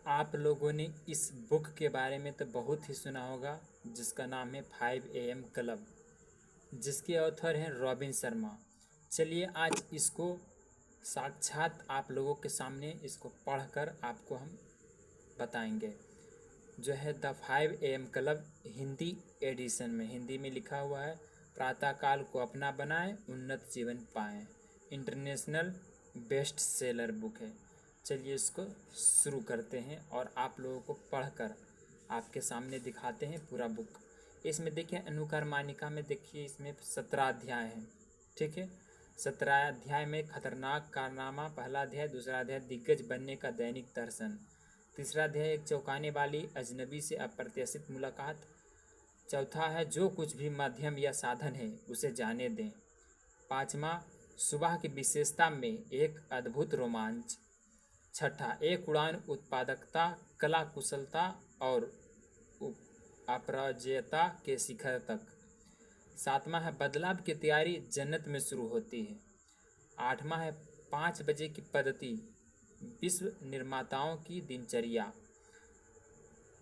आप लोगों ने इस बुक के बारे में तो बहुत ही सुना होगा, जिसका नाम है 5 AM क्लब, जिसके ऑथर हैं रॉबिन शर्मा। चलिए आज इसको साक्षात आप लोगों के सामने इसको पढ़कर आपको हम बताएंगे। जो है the 5 AM club Hindi edition में, हिंदी में लिखा हुआ है। प्रातःकाल को अपना बनाएं, उन्नत जीवन पाएं। इंटरनेशनल बेस्ट सेलर बुक है। चलिए इसको शुरू करते हैं और आप लोगों को पढ़कर आपके सामने दिखाते हैं पूरा बुक। इसमें देखिए अनुकार मानिका में देखिए इसमें 17 अध्याय हैं। ठीक है, 17 अध्याय में खतरनाक कारनामा पहला अध्याय, दूसरा अध्याय दिग्गज बनने का दैनिक दर्शन, तीसरा अध्याय एक चौंकाने वाली अजनबी से अप्रत्याशित मुलाकात, चौथा है जो कुछ भी माध्यम या साधन है उसे जाने दें, पाँचवा सुबह की विशेषता में एक अद्भुत रोमांच, छठा एक उड़ान उत्पादकता, कला कुशलता और अपराजयता के शिखर तक, सातवां है बदलाव की तैयारी जन्नत में शुरू होती है, आठवां है 5 बजे की पद्धति, विश्व निर्माताओं की दिनचर्या,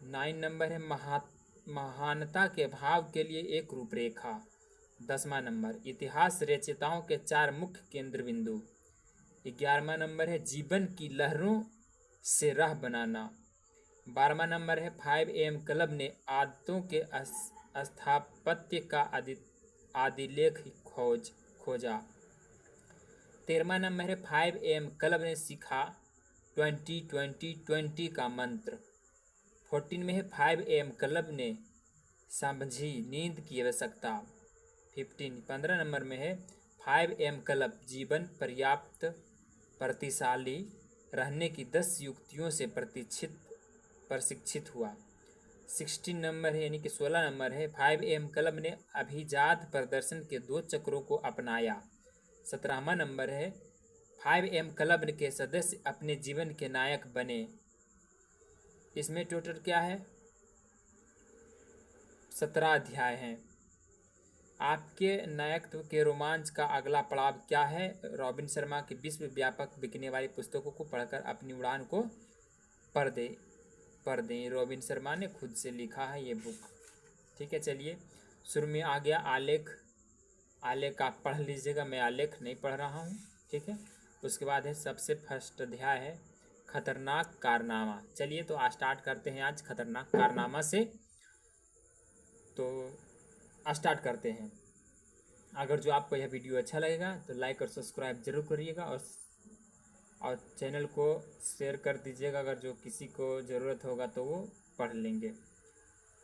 9 नंबर है महानता के भाव के लिए एक रूपरेखा, 10वां नंबर इतिहास रचयिताओं के 4 मुख्य केंद्र बिंदु, 11वां नंबर है जीवन की लहरों से राह बनाना, 12वां नंबर है 5 AM क्लब ने आदतों के स्थापत्य का आदिलेख खोजा, 13वां नंबर है 5 AM क्लब ने सीखा 20-20-20 का मंत्र, 14 में है 5 AM क्लब ने समझी नींद की आवश्यकता, 15 नंबर में है 5 AM क्लब जीवन पर्याप्त प्रतिशाली रहने की 10 युक्तियों से प्रशिक्षित हुआ, 16 नंबर है यानी कि 16 नंबर है 5 AM क्लब ने अभिजात प्रदर्शन के 2 चक्रों को अपनाया, 17वां नंबर है 5 AM क्लब के सदस्य अपने जीवन के नायक बने। इसमें टोटल क्या है, 17 अध्याय हैं। आपके नायकत्व के रोमांच का अगला पड़ाव क्या है? रॉबिन शर्मा की विश्वव्यापक बिकने वाली पुस्तकों को पढ़कर अपनी उड़ान को पर दें। रॉबिन शर्मा ने खुद से लिखा है ये बुक। ठीक है, चलिए शुरू में आ गया आलेख आप पढ़ लीजिएगा, मैं आलेख नहीं पढ़ रहा हूँ। ठीक है, उसके बाद है सबसे फर्स्ट अध्याय है खतरनाक कारनामा। चलिए तो स्टार्ट करते हैं आज खतरनाक कारनामा से। तो स्टार्ट करते हैं। अगर जो आपको यह वीडियो अच्छा लगेगा तो लाइक और सब्सक्राइब जरूर करिएगा और चैनल को शेयर कर दीजिएगा, अगर जो किसी को ज़रूरत होगा तो वो पढ़ लेंगे।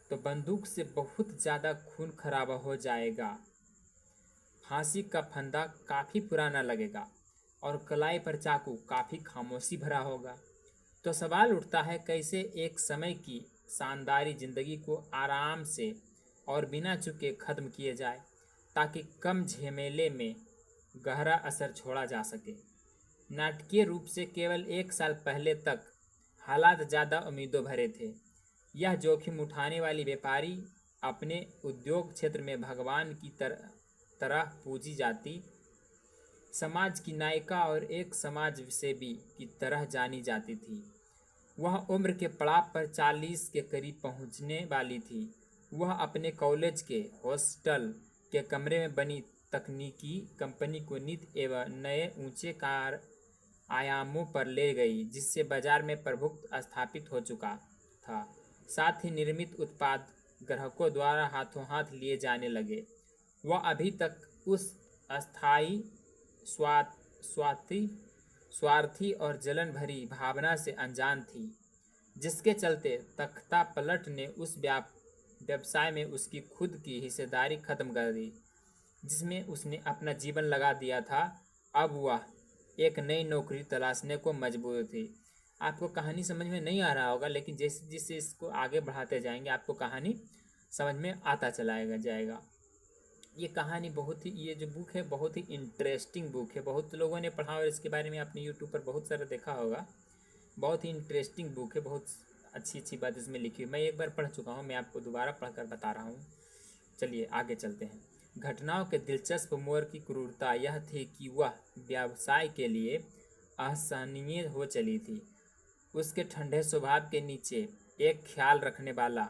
तो बंदूक से बहुत ज़्यादा खून खराबा हो जाएगा, फांसी का फंदा काफ़ी पुराना लगेगा और कलाई पर चाकू काफ़ी खामोशी भरा होगा। तो सवाल उठता है कैसे एक समय की शानदारी ज़िंदगी को आराम से और बिना चुके ख़त्म किए जाए, ताकि कम झमेले में गहरा असर छोड़ा जा सके। नाटकीय रूप से केवल 1 साल पहले तक हालात ज़्यादा उम्मीदों भरे थे। यह जोखिम उठाने वाली व्यापारी अपने उद्योग क्षेत्र में भगवान की तरह पूजी जाती समाज की नायिका और एक समाज सेवी की तरह जानी जाती थी। वह उम्र के पड़ाव पर 40 के करीब पहुंचने वाली थी। वह अपने कॉलेज के हॉस्टल के कमरे में बनी तकनीकी कंपनी को नित एवं नए ऊंचे आयामों पर ले गई, जिससे बाजार में प्रभुत्व स्थापित हो चुका था। साथ ही निर्मित उत्पाद ग्राहकों द्वारा हाथों हाथ लिए जाने लगे। वह अभी तक उस अस्थायी स्वार्थी और जलन भरी भावना से अनजान थी, जिसके चलते तख्ता पलट ने उस व्यवसाय में उसकी खुद की हिस्सेदारी खत्म कर दी, जिसमें उसने अपना जीवन लगा दिया था। अब वह एक नई नौकरी तलाशने को मजबूर थी। आपको कहानी समझ में नहीं आ रहा होगा, लेकिन जैसे जैसे इसको आगे बढ़ाते जाएंगे आपको कहानी समझ में आता चलाएगा जाएगा। ये कहानी ये जो बुक है बहुत ही इंटरेस्टिंग बुक है। बहुत लोगों ने पढ़ा और इसके बारे में आपने यूट्यूब पर बहुत सारा देखा होगा। बहुत ही इंटरेस्टिंग बुक है, बहुत अच्छी बात इसमें लिखी हुई। मैं एक बार पढ़ चुका हूँ, मैं आपको दोबारा पढ़कर बता रहा हूँ। चलिए आगे चलते हैं। घटनाओं के दिलचस्प मोड़ की क्रूरता यह थी कि वह व्यवसाय के लिए असहनीय हो चली थी। उसके ठंडे स्वभाव के नीचे एक ख्याल रखने वाला,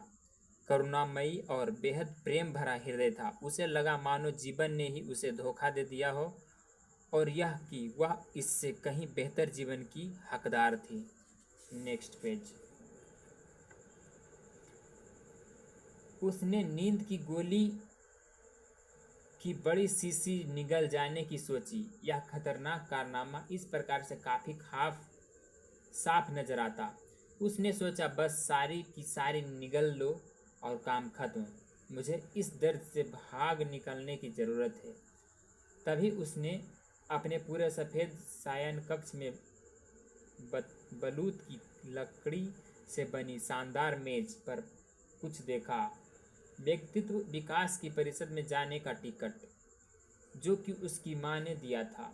करुणामयी और बेहद प्रेम भरा हृदय था। उसे लगा मानो जीवन ने ही उसे धोखा दे दिया हो और यह कि वह इससे कहीं बेहतर जीवन की हकदार थी। Next page. उसने नींद की गोली की बड़ी शीशी निगल जाने की सोची। यह खतरनाक कारनामा इस प्रकार से काफी साफ नजर आता। उसने सोचा बस सारी की सारी निगल लो और काम खत्म। मुझे इस दर्द से भाग निकलने की जरूरत है। तभी उसने अपने पूरे सफेद सायन कक्ष में बलूत की लकड़ी से बनी शानदार मेज पर कुछ देखा। व्यक्तित्व विकास की परिषद में जाने का टिकट, जो कि उसकी मां ने दिया था।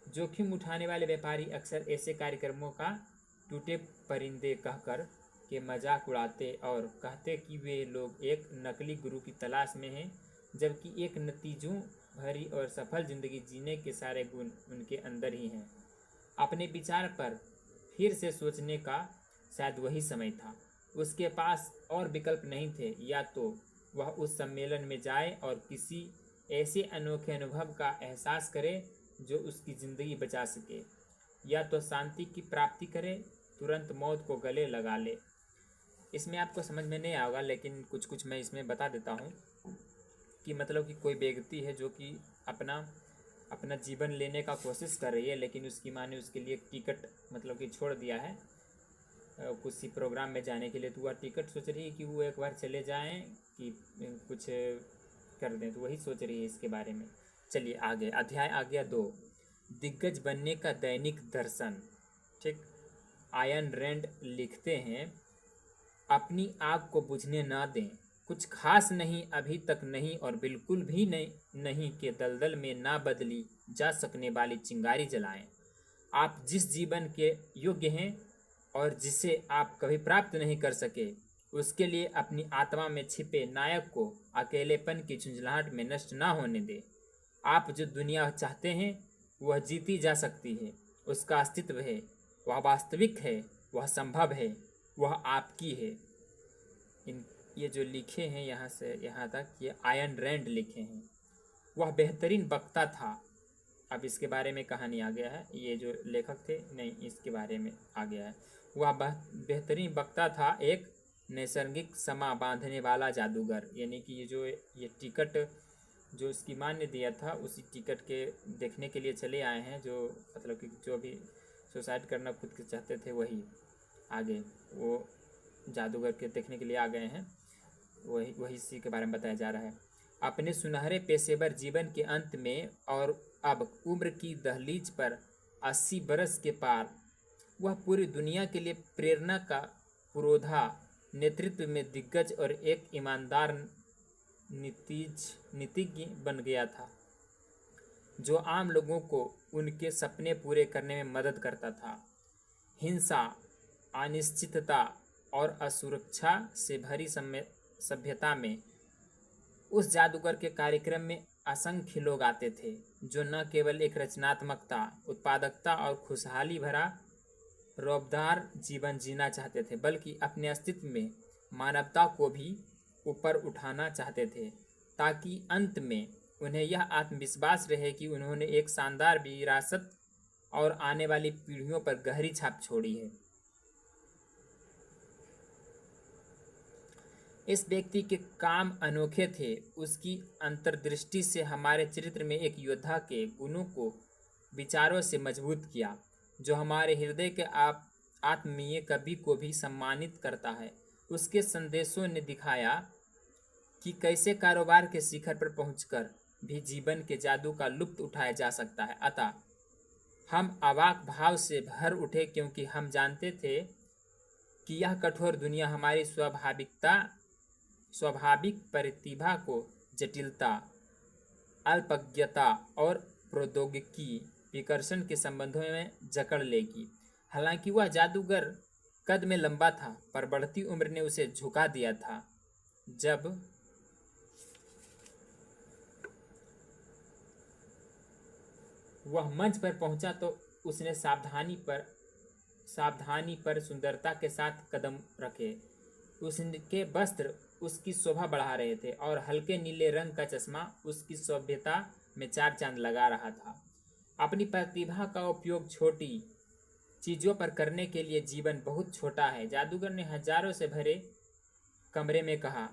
जोखिम उठाने वाले व्यापारी अक्सर ऐसे कार्यक्रमों का टूटे परिंदे कहकर के मजाक उड़ाते और कहते कि वे लोग एक नकली गुरु की तलाश में हैं, जबकि एक नतीजों भरी और सफल जिंदगी जीने के सारे गुण उनके अंदर ही हैं। अपने विचार पर फिर से सोचने का शायद वही समय था। उसके पास और विकल्प नहीं थे। या तो वह उस सम्मेलन में जाए और किसी ऐसे अनोखे अनुभव का एहसास करे जो उसकी ज़िंदगी बचा सके, या तो शांति की प्राप्ति करे, तुरंत मौत को गले लगा ले। इसमें आपको समझ में नहीं आएगा, लेकिन कुछ कुछ मैं इसमें बता देता हूँ कि मतलब कि कोई व्यक्ति है जो कि अपना जीवन लेने का कोशिश कर रही है, लेकिन उसकी माँ ने उसके लिए टिकट मतलब कि छोड़ दिया है किसी प्रोग्राम में जाने के लिए। तो वह टिकट सोच रही है कि वो एक बार चले जाएं कि कुछ कर दें, तो वही सोच रही है इसके बारे में। चलिए आगे। अध्याय आ गया 2, दिग्गज बनने का दैनिक दर्शन। ठीक। आयन रैंड लिखते हैं, अपनी आग को बुझने ना दें। कुछ खास नहीं, अभी तक नहीं और बिल्कुल भी नहीं के दलदल में ना बदली जा सकने वाली चिंगारी जलाएं। आप जिस जीवन के योग्य हैं और जिसे आप कभी प्राप्त नहीं कर सके, उसके लिए अपनी आत्मा में छिपे नायक को अकेलेपन की झुंझलाहट में नष्ट ना होने दें। आप जो दुनिया चाहते हैं वह जीती जा सकती है, उसका अस्तित्व है, वह वास्तविक है, वह संभव है, वह आपकी है। ये जो लिखे हैं यहाँ से यहाँ तक, ये आयन रैंड लिखे हैं। वह बेहतरीन वक्ता था। अब इसके बारे में कहानी आ गया है, ये जो लेखक थे नहीं, इसके बारे में आ गया है। वह बेहतरीन वक्ता था, एक नैसर्गिक समा बांधने वाला जादूगर। यानी कि ये टिकट जो उसकी मां ने दिया था, उसी टिकट के देखने के लिए चले आए हैं। जो मतलब कि जो भी सुसाइड करना खुद के चाहते थे, वही आगे वो जादूगर के देखने के लिए आ गए हैं। वही इसी के बारे में बताया जा रहा है। अपने सुनहरे पेशेवर जीवन के अंत में और अब उम्र की दहलीज पर 80 बरस के पार, वह पूरी दुनिया के लिए प्रेरणा का पुरोधा, नेतृत्व में दिग्गज और एक ईमानदार नीतिज्ञ बन गया था, जो आम लोगों को उनके सपने पूरे करने में मदद करता था। हिंसा, अनिश्चितता और असुरक्षा से भरी सभ्यता में उस जादूगर के कार्यक्रम में असंख्य लोग आते थे, जो न केवल एक रचनात्मकता, उत्पादकता और खुशहाली भरा रौबदार जीवन जीना चाहते थे, बल्कि अपने अस्तित्व में मानवता को भी ऊपर उठाना चाहते थे, ताकि अंत में उन्हें यह आत्मविश्वास रहे कि उन्होंने एक शानदार विरासत और आने वाली पीढ़ियों पर गहरी छाप छोड़ी है। इस व्यक्ति के काम अनोखे थे। उसकी अंतर्दृष्टि से हमारे चरित्र में एक योद्धा के गुणों को विचारों से मजबूत किया, जो हमारे हृदय के आत्मीय कवि को भी सम्मानित करता है। उसके संदेशों ने दिखाया कि कैसे कारोबार के शिखर पर पहुंचकर भी जीवन के जादू का लुत्फ उठाया जा सकता है। अतः हम अवाक भाव से भर उठे, क्योंकि हम जानते थे कि यह कठोर दुनिया हमारी स्वाभाविक प्रतिभा को जटिलता, अल्पज्ञता और प्रौद्योगिकी विकर्षण के संबंधों में जकड़ लेगी। हालांकि वह जादूगर कद में लंबा था, पर बढ़ती उम्र ने उसे झुका दिया था। जब वह मंच पर पहुंचा तो उसने सावधानी पर सावधानी पर सुंदरता के साथ कदम रखे। उसके वस्त्र उसकी शोभा बढ़ा रहे थे और हल्के नीले रंग का चश्मा उसकी सभ्यता में चार चांद लगा रहा था। अपनी प्रतिभा का उपयोग छोटी चीज़ों पर करने के लिए जीवन बहुत छोटा है, जादूगर ने हजारों से भरे कमरे में कहा।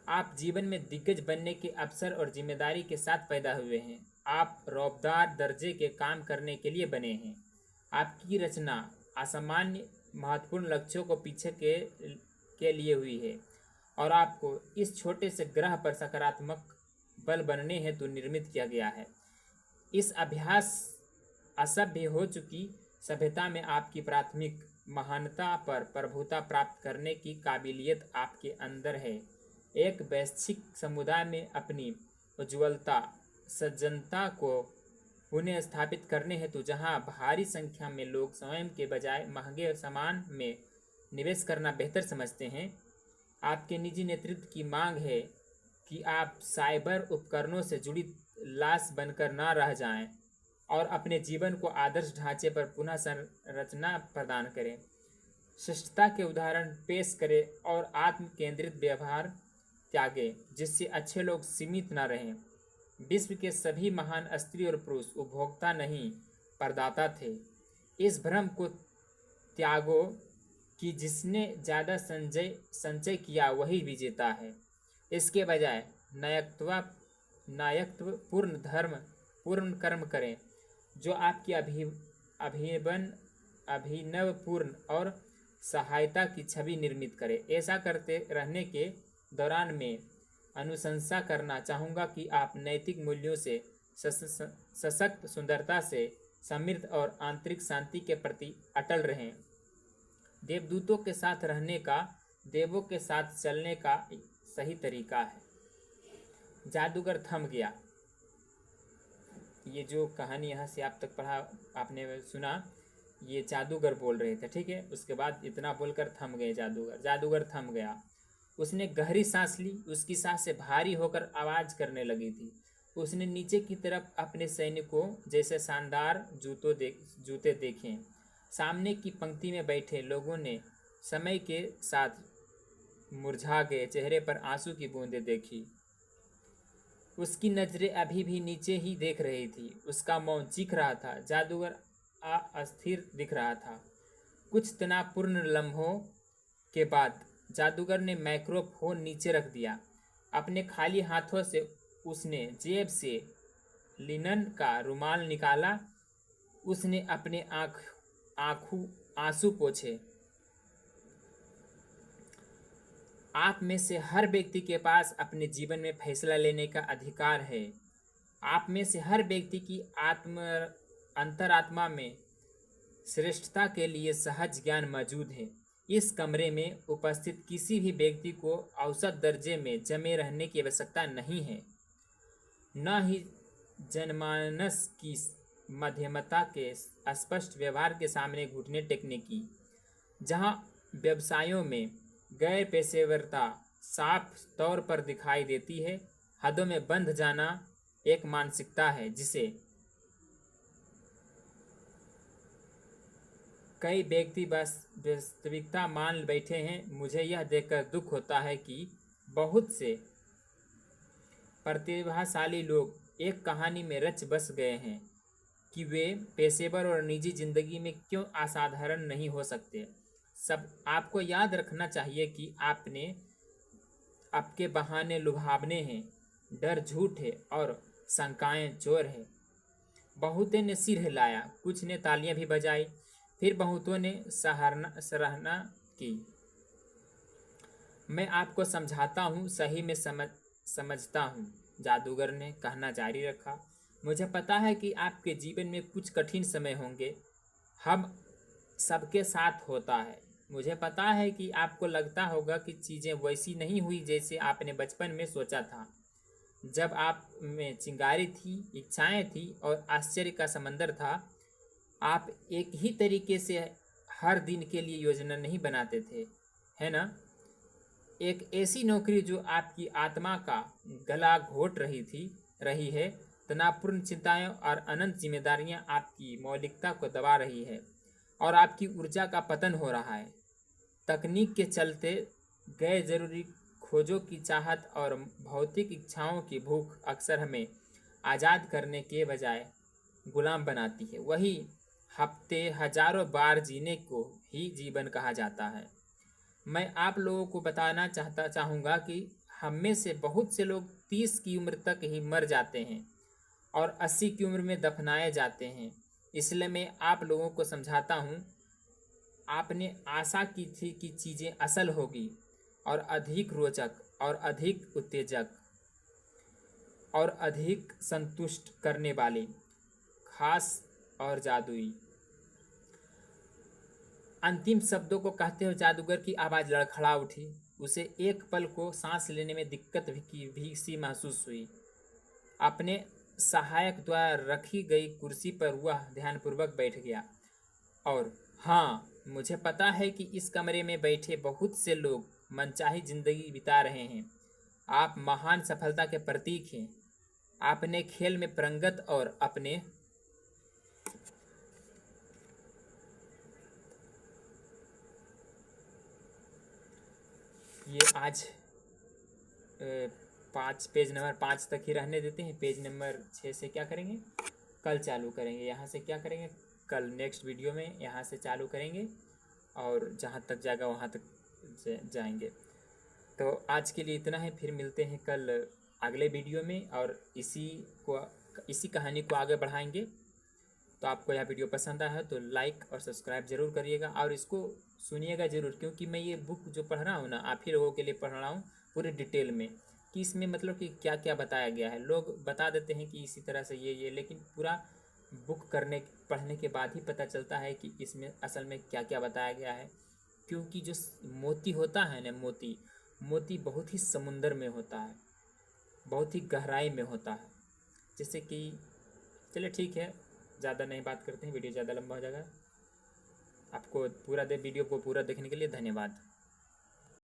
आप जीवन में दिग्गज बनने के अवसर और जिम्मेदारी के साथ पैदा हुए हैं। आप रौबदार दर्जे के काम करने के लिए बने हैं। आपकी रचना असामान्य महत्वपूर्ण लक्ष्यों को पीछे के लिए हुई है और आपको इस छोटे से ग्रह पर सकारात्मक बल बनने हेतु निर्मित किया गया है। इस अभ्यास असभ्य हो चुकी सभ्यता में आपकी प्राथमिक महानता पर प्रभुता प्राप्त करने की काबिलियत आपके अंदर है। एक वैश्विक समुदाय में अपनी उज्ज्वलता सज्जनता को पुनः स्थापित करने हेतु जहां भारी संख्या में लोग स्वयं के बजाय महंगे सामान में निवेश करना बेहतर समझते हैं, आपके निजी नेतृत्व की मांग है कि आप साइबर उपकरणों से जुड़ी लाश बनकर ना रह जाएं और अपने जीवन को आदर्श ढांचे पर पुनः संरचना प्रदान करें। श्रेष्ठता के उदाहरण पेश करें और आत्म केंद्रित व्यवहार त्यागें जिससे अच्छे लोग सीमित न रहें। विश्व के सभी महान स्त्री और पुरुष उपभोक्ता नहीं प्रदाता थे। इस भ्रम को त्यागो कि जिसने ज़्यादा संचय किया वही विजेता है। इसके बजाय नायकत्व पूर्ण धर्म पूर्ण कर्म करें जो आपकी अभिनवपूर्ण और सहायता की छवि निर्मित करे। ऐसा करते रहने के दौरान मैं अनुशंसा करना चाहूँगा कि आप नैतिक मूल्यों से सशक्त, सुंदरता से समृद्ध और आंतरिक शांति के प्रति अटल रहें। देवदूतों के साथ रहने का देवों के साथ चलने का सही तरीका है। जादूगर थम गया। ये जो कहानी यहाँ से आप तक पढ़ा, आपने सुना, ये जादूगर बोल रहे थे, ठीक है। उसके बाद इतना बोलकर थम गए जादूगर थम गया। उसने गहरी सांस ली। उसकी सांसें भारी होकर आवाज करने लगी थी। उसने नीचे की तरफ अपने सैनिकों जैसे शानदार जूते देखे। सामने की पंक्ति में बैठे लोगों ने समय के साथ मुरझा गए चेहरे पर आंसू की बूंदें देखी। उसकी नजरें अभी भी नीचे ही देख रही थी। उसका मौन चीख रहा था। जादूगर अस्थिर दिख रहा था। कुछ तनावपूर्ण लम्हों के बाद जादूगर ने माइक्रोफोन नीचे रख दिया। अपने खाली हाथों से उसने जेब से लिनन का रुमाल निकाला। उसने अपने आंसू पोंछे। आप में से हर व्यक्ति के पास अपने जीवन में फैसला लेने का अधिकार है। आप में से हर व्यक्ति की अंतरात्मा में श्रेष्ठता के लिए सहज ज्ञान मौजूद है। इस कमरे में उपस्थित किसी भी व्यक्ति को औसत दर्जे में जमे रहने की आवश्यकता नहीं है, न ही जनमानस की मध्यमता के स्पष्ट व्यवहार के सामने घुटने टेकने की। जहां व्यवसायों में गैर पेशेवरता साफ तौर पर दिखाई देती है, हदों में बंध जाना एक मानसिकता है जिसे कई व्यक्ति बस वास्तविकता मान बैठे हैं। मुझे यह देखकर दुख होता है कि बहुत से प्रतिभाशाली लोग एक कहानी में रच बस गए हैं कि वे पेशेवर और निजी जिंदगी में क्यों असाधारण नहीं हो सकते। सब आपको याद रखना चाहिए कि आपके बहाने लुभावने हैं, डर झूठ है और शंकाएं चोर है। बहुतों ने सिर हिलाया, कुछ ने तालियां भी बजाई, फिर बहुतों ने सराहना की। मैं आपको समझाता हूँ, सही में समझता हूँ, जादूगर ने कहना जारी रखा। मुझे पता है कि आपके जीवन में कुछ कठिन समय होंगे। हम सबके साथ होता है। मुझे पता है कि आपको लगता होगा कि चीज़ें वैसी नहीं हुई जैसे आपने बचपन में सोचा था, जब आप में चिंगारी थी, इच्छाएं थी और आश्चर्य का समंदर था। आप एक ही तरीके से हर दिन के लिए योजना नहीं बनाते थे, है ना? एक ऐसी नौकरी जो आपकी आत्मा का गला घोट रही है, तनावपूर्ण चिंताएं और अनंत जिम्मेदारियां आपकी मौलिकता को दबा रही है और आपकी ऊर्जा का पतन हो रहा है। तकनीक के चलते गैर जरूरी खोजों की चाहत और भौतिक इच्छाओं की भूख अक्सर हमें आज़ाद करने के बजाय गुलाम बनाती है। वही हफ्ते हजारों बार जीने को ही जीवन कहा जाता है। मैं आप लोगों को बताना चाहूँगा कि हम में से बहुत से लोग 30 की उम्र तक ही मर जाते हैं और 80 की उम्र में दफनाए जाते हैं। इसलिए मैं आप लोगों को समझाता हूँ, आपने आशा की थी कि चीज़ें असल होगी और अधिक रोचक और अधिक उत्तेजक और अधिक संतुष्ट करने वाली, खास और जादुई। अंतिम शब्दों को कहते हुए जादूगर की आवाज़ लड़खड़ा उठी। उसे एक पल को सांस लेने में दिक्कत भी सी महसूस हुई। अपने सहायक द्वारा रखी गई कुर्सी पर वह ध्यानपूर्वक बैठ गया। और हाँ, मुझे पता है कि इस कमरे में बैठे बहुत से लोग मनचाही जिंदगी बिता रहे हैं। आप महान सफलता के प्रतीक हैं। आपने खेल में प्रंगत और अपने ये आज 5 पेज नंबर 5 तक ही रहने देते हैं। पेज नंबर 6 से क्या करेंगे, कल चालू करेंगे। यहाँ से क्या करेंगे, कल नेक्स्ट वीडियो में यहाँ से चालू करेंगे और जहाँ तक जाएगा वहाँ तक जाएंगे। तो आज के लिए इतना है, फिर मिलते हैं कल अगले वीडियो में और इसी कहानी को आगे बढ़ाएंगे। तो आपको यह वीडियो पसंद आया है तो लाइक और सब्सक्राइब ज़रूर करिएगा और इसको सुनिएगा ज़रूर, क्योंकि मैं ये बुक जो पढ़ रहा हूँ ना, आप ही लोगों के लिए पढ़ रहा हूँ पूरे डिटेल में कि इसमें मतलब कि क्या क्या बताया गया है। लोग बता देते हैं कि इसी तरह से ये, लेकिन पूरा बुक पढ़ने के बाद ही पता चलता है कि इसमें असल में क्या क्या बताया गया है। क्योंकि जो मोती होता है ना, मोती बहुत ही समुंदर में होता है, बहुत ही गहराई में होता है। जैसे कि चलिए ठीक है, ज़्यादा नहीं बात करते हैं, वीडियो ज़्यादा लंबा हो जाएगा। आपको वीडियो को पूरा देखने के लिए धन्यवाद।